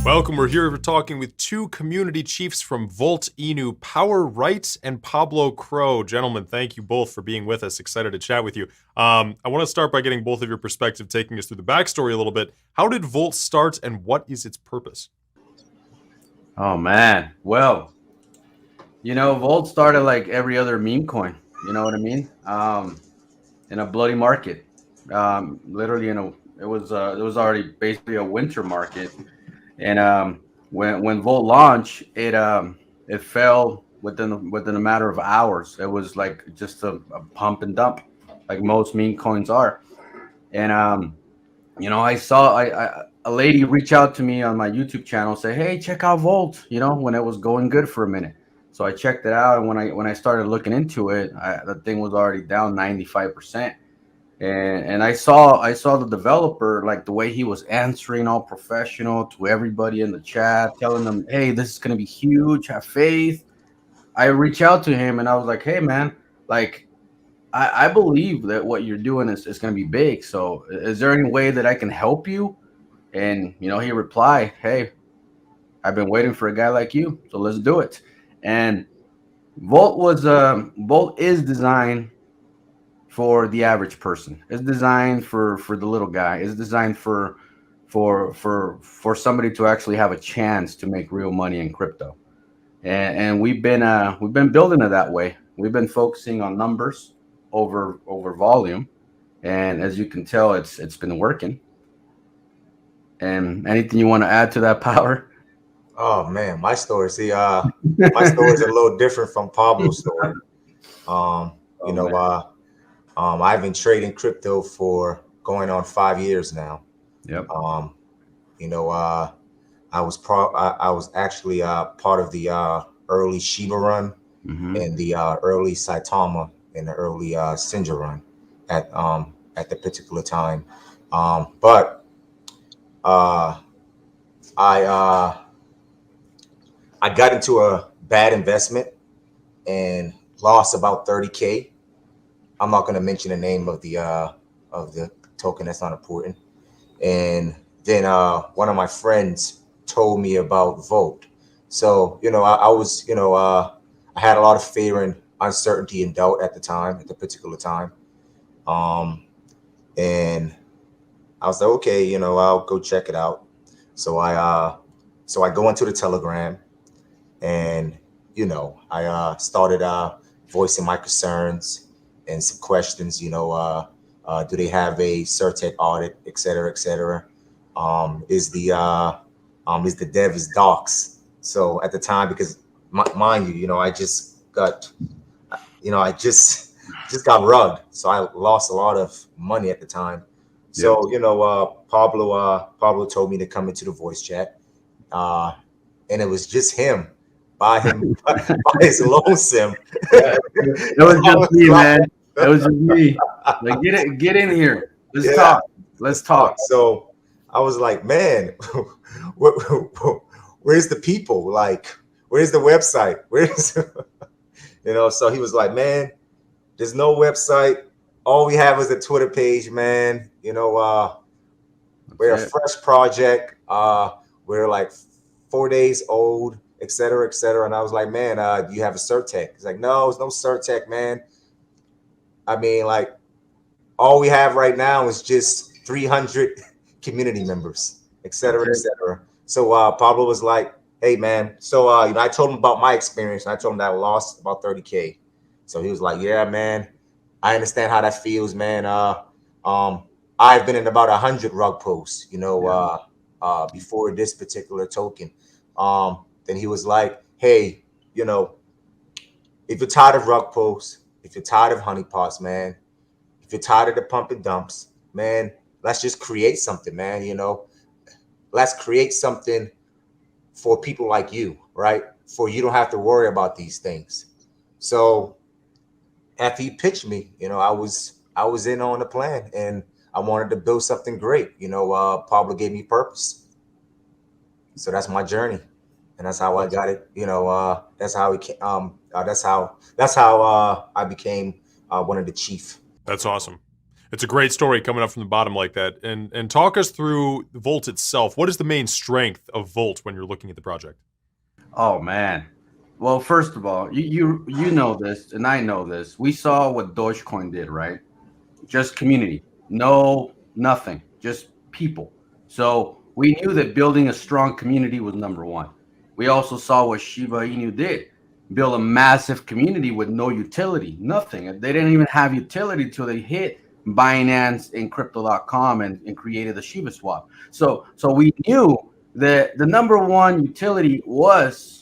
Welcome. We're here. We're talking with two community chiefs from Volt Inu, Power Wright and Pablo Crow. Gentlemen, thank you both for being with us. Excited to chat with you. I want to start by getting both of your perspective, taking us through the backstory a little bit. How did Volt start, and what is its purpose? Oh man. Well, Volt started like every other meme coin. You know what I mean? In a bloody market. Literally it was already basically a winter market. And when Volt launched, it fell within a matter of hours. It was like just a pump and dump, like most meme coins are. And I saw a lady reach out to me on my YouTube channel, say, "Hey, check out Volt." When it was going good for a minute. So I checked it out, and when I started looking into it, the thing was already down 95%. And I saw the developer, like the way he was answering all professional to everybody in the chat, telling them, "Hey, this is gonna be huge. Have faith." I reached out to him and I was like, "Hey, man, like." I believe that what you're doing is going to be big. So, is there any way that I can help you? And he replied, "Hey, I've been waiting for a guy like you, so let's do it." And Volt is designed for the average person. It's designed for the little guy. It's designed for somebody to actually have a chance to make real money in crypto. And we've been building it that way. We've been focusing on numbers over volume, and as you can tell, it's been working. And anything you want to add to that, Power? Oh man, my story. See, my story is a little different from Pablo's story. Um, you Oh know, man. uh, I've been trading crypto for going on 5 years now. Yep. Um, you know, I was actually part of the early Shiba run Hmm. and the early Saitama and the early Sinja run at the particular time. But uh, I I got into a bad investment and lost about 30K. I'm not going to mention the name of the token. That's not important. And then one of my friends told me about Volt. So I was I had a lot of fear and uncertainty and doubt at the time, at the particular time. Um, and I was like, okay, I'll go check it out. So I go into the Telegram, and I started voicing my concerns and some questions. Do they have a Certec audit, et cetera, et cetera? Is the dev is docs? So at the time, because mind you, I just got rugged, so I lost a lot of money at the time. Yep. So Pablo told me to come into the voice chat, uh, and it was just him by his lonesome. Yeah, it was I just was me, like, man. It was just me. Like, get in here. Let's yeah, talk. Let's let's talk. talk. So I was like, man, where, where's the people? Like, where's the website? Where's So he was like, man, there's no website. All we have is a Twitter page, man. That's We're a it. fresh project. We're like 4 days old, et cetera, et cetera. And I was like, man, do you have a Certec? He's like, no, it's no Certec, man. I mean, like, all we have right now is just 300 community members, et That's cetera, et it. cetera. So Pablo was like, hey, man. So, I told him about my experience, and I told him that I lost about 30K. So he was like, yeah, man, I understand how that feels, man. Um, I've been in about 100 rug posts, Yeah. before this particular token. Then he was like, hey, you know, if you're tired of rug posts, if you're tired of honeypots, man, if you're tired of the pump and dumps, man, let's just create something, man. Let's create something for people like you, right? For you don't have to worry about these things. So after he pitched me, I was in on the plan, and I wanted to build something great. Pablo gave me purpose, so that's my journey, and that's how I got it. That's how it came. That's how I became one of the chief. That's awesome. It's a great story coming up from the bottom like that. And talk us through Volt itself. What is the main strength of Volt when you're looking at the project? Oh man. Well, first of all, you know this, and I know this. We saw what Dogecoin did, right? Just community, no nothing, just people. So we knew that building a strong community was number one. We also saw what Shiba Inu did, build a massive community with no utility, nothing. They didn't even have utility till they hit Binance and crypto.com and created the Shiba swap. So we knew that the number one utility was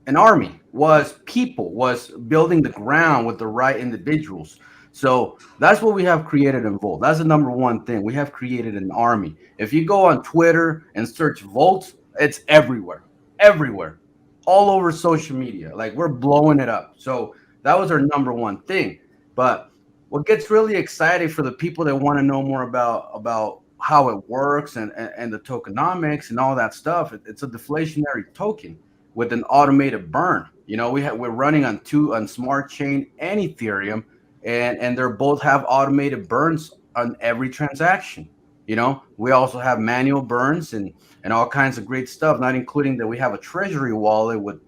an army, was people, was building the ground with the right individuals. So that's what we have created in Volt. That's the number one thing. We have created an army. If you go on Twitter and search Volt, it's everywhere, everywhere, all over social media. Like we're blowing it up. So that was our number one thing. But what gets really exciting for the people that want to know more about how it works and the tokenomics and all that stuff, it's a deflationary token with an automated burn. You know, we're running on Smart Chain and Ethereum, and they're both have automated burns on every transaction. You know, we also have manual burns and all kinds of great stuff, not including that we have a treasury wallet with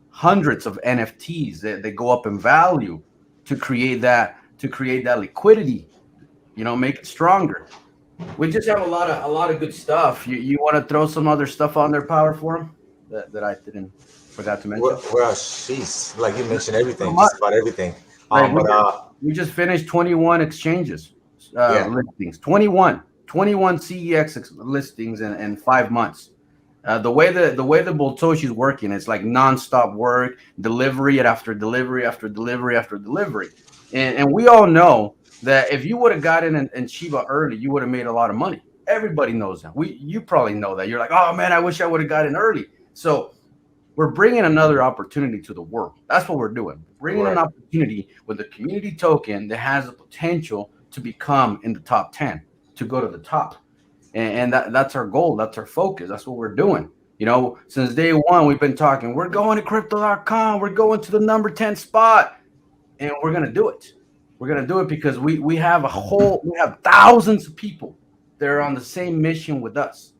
hundreds of NFTs that go up in value to create that liquidity, you know, make it stronger. We just have a lot of good stuff. You want to throw some other stuff on their power for them that I didn't forgot to mention? Well, sheesh, like you mentioned everything, So just about everything. like But we just finished 21 exchanges yeah, listings, 21 CEX listings in 5 months. The way the Boltoshi is working, it's like nonstop work, delivery after delivery after delivery after delivery, and we all know that if you would have gotten in Shiba early, you would have made a lot of money. Everybody knows that. You probably know that. You're like, oh man, I wish I would have gotten early. So we're bringing another opportunity to the world. That's what we're doing. Bringing an right, opportunity with a community token that has the potential to become in the top 10, to go to the top. And that's our goal. That's our focus. That's what we're doing. You know, since day one, we've been talking, we're going to crypto.com. We're going to the number 10 spot, and we're going to do it. We're going to do it because we have we have thousands of people that are on the same mission with us.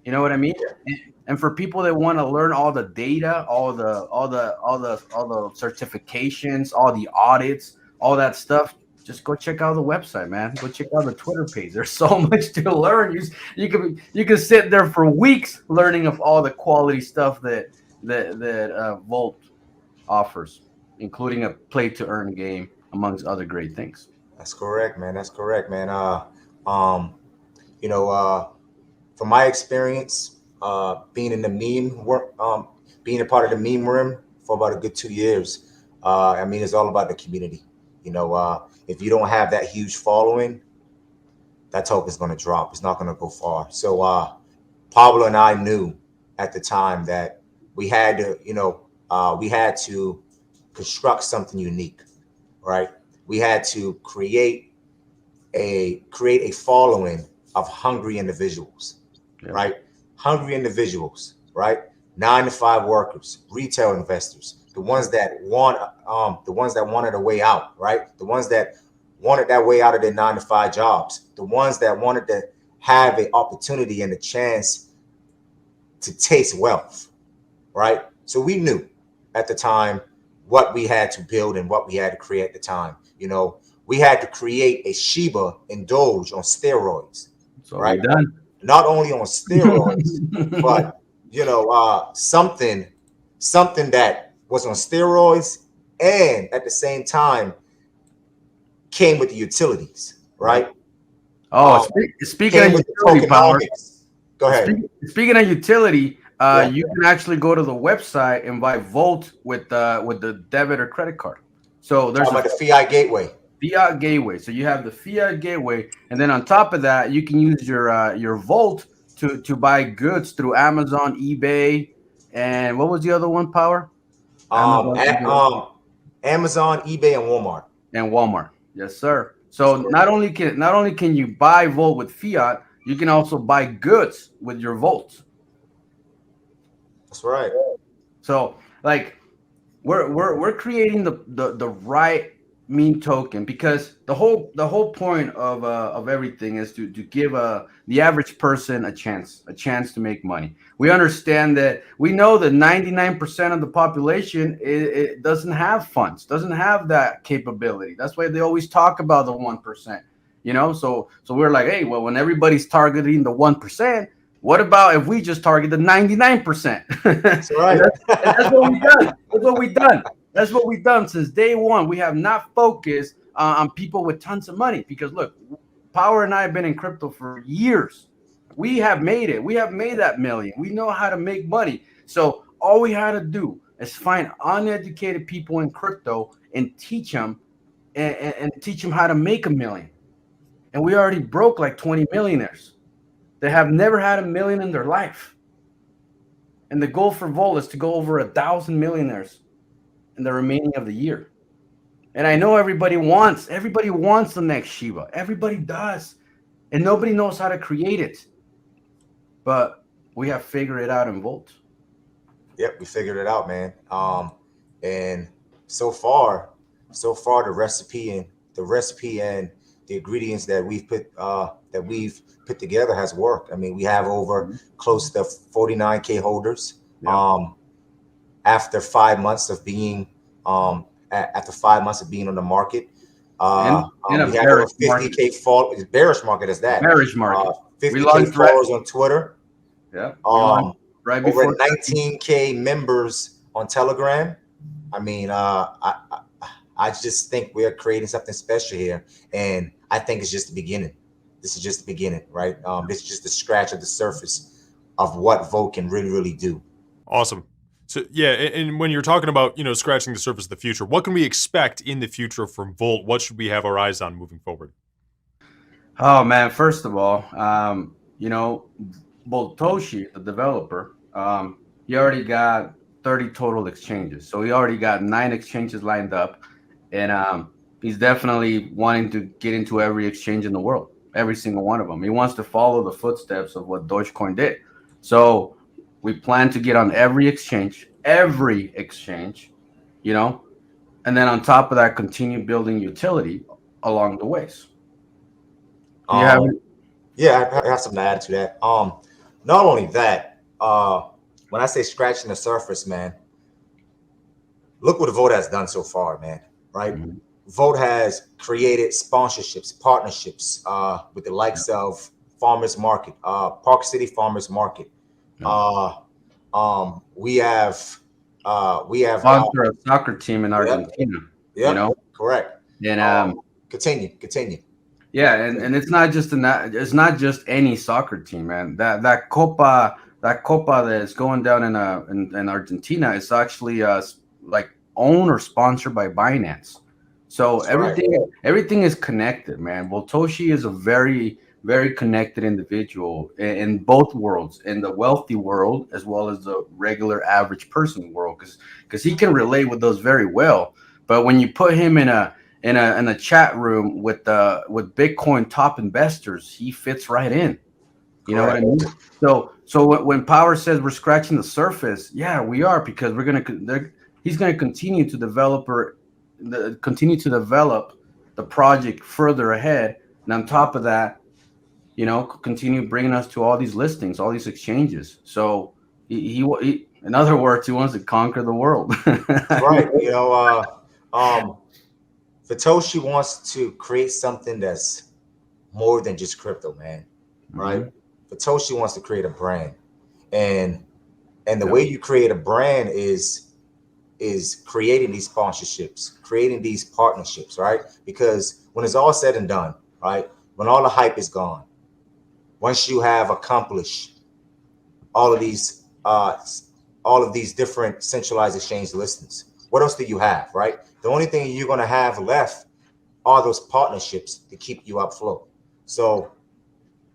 You know what I mean? yeah, And for people that want to learn all the data, all the certifications, all the audits, all that stuff, just go check out the website, man. Go check out the Twitter page. There's so much to learn. You can sit there for weeks learning of all the quality stuff that Volt offers, including a play to earn game, amongst other great things. that's correct, man. That's correct, man. Um, you know, from my experience, being in the being a part of the meme room for about a good 2 years, I mean, it's all about the community. You know, if you don't have that huge following, that token's going to drop. It's not going to go far. So, Pablo and I knew at the time that we had to, we had to construct something unique, right? We had to create a following of hungry individuals, Yeah. right? Hungry individuals, right? 9 to 5 workers, retail investors, the ones that wanted a way out, right? The ones that wanted that way out of their 9 to 5 jobs, the ones that wanted to have an opportunity and a chance to taste wealth, right? So we knew at the time what we had to build and what we had to create at the time. You know, we had to create a Shiba and Doge on steroids, So right? we're done. Not only on steroids, but something that was on steroids and at the same time came with the utilities, right? Oh, Um, speaking of came with the utility power, tokenomics. Go ahead. speaking of utility, Yeah. you can actually go to the website and buy Volt with the debit or credit card. So there's Talking a about the Fiat Gateway. Fiat gateway. So you have the Fiat gateway, and then on top of that, you can use your Volt to buy goods through Amazon, eBay, and what was the other one? Power, Amazon, eBay, Amazon, eBay, and Walmart. and Walmart. Yes, sir. That's So correct. not only can you buy Volt with Fiat, you can also buy goods with your Volt. That's right. So like we're creating the right meme token, because the whole point of everything is to give the average person a chance to make money. We understand that, we know that 99% of the population it doesn't have funds, doesn't have that capability. That's why they always talk about the 1%. So we're like, hey, well, when everybody's targeting the 1%, what about if we just target the 99%? That's right. And that's what we've done. That's what we've done. That's what we've done since day one. We have not focused on people with tons of money, because look, Power and I have been in crypto for years. We have made it. We have made that million. We know how to make money. So all we had to do is find uneducated people in crypto and teach them, and teach them how to make a million. And we already broke like 20 millionaires. They have never had a million in their life. And the goal for Volt is to go over 1,000 millionaires in the remaining of the year. And I know everybody wants the next Shiba. Everybody does. And nobody knows how to create it. But we have figured it out in Volt. Yep, we figured it out, man. And so far the recipe and the ingredients that we've put together has worked. I mean, we have over close to 49K holders. Yeah. After 5 months of being on the market. In a We have over bearish 50K fall. Bearish market is that. Bearish market. 50K followers on Twitter. Yeah. Over Right before 19K members on Telegram. I mean, I just think we're creating something special here, and I think it's just the beginning. This is just the beginning, right? This is just the scratch of the surface of what Volt can really, really do. Awesome. So yeah, and when you're talking about, scratching the surface of the future, what can we expect in the future from Volt? What should we have our eyes on moving forward? Oh man, first of all, Boltoshi, the developer, he already got 30 total exchanges. So he already got 9 exchanges lined up, and he's definitely wanting to get into every exchange in the world, every single one of them. He wants to follow the footsteps of what Dogecoin did. So we plan to get on every exchange, and then on top of that, continue building utility along the ways. Yeah, I have something to add to that. Not only that, when I say scratching the surface, man, look what Volt has done so far, man. Right? Mhm. Volt has created sponsorships, partnerships with the likes of Farmers Market, Park City Farmers Market. We have sponsor a soccer team in Argentina. Yeah, correct. And continue. Yeah, and it's not just any soccer team, man. That Copa that is going down in Argentina is actually like owned or sponsored by Binance. So That's everything is connected, man. Well, Toshi is a very, very connected individual in both worlds, in the wealthy world as well as the regular average person world, because he can relate with those very well. But when you put him in a chat room with Bitcoin top investors, he fits right in. You know what I mean? So when Power says we're scratching the surface, yeah, we are, because he's gonna continue to develop the project further ahead, and on top of that, continue bringing us to all these listings, all these exchanges. So he in other words, he wants to conquer the world. Right. Satoshi wants to create something that's more than just crypto, man. Right? Mm-hmm. Satoshi wants to create a brand, and the way you create a brand is creating these sponsorships, creating these partnerships, right? Because when it's all said and done, right, when all the hype is gone, once you have accomplished all of these different centralized exchange listings, what else do you have, right? The only thing you're going to have left are those partnerships to keep you afloat. So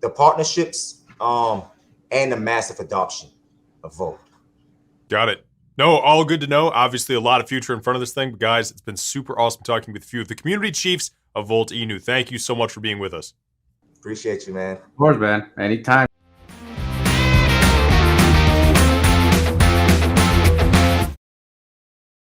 the partnerships and the massive adoption of Volt. Got it. No, all good to know. Obviously, a lot of future in front of this thing. But guys, it's been super awesome talking with a few of the community chiefs of Volt Inu. Thank you so much for being with us. Appreciate you, man. Of course, man. Anytime.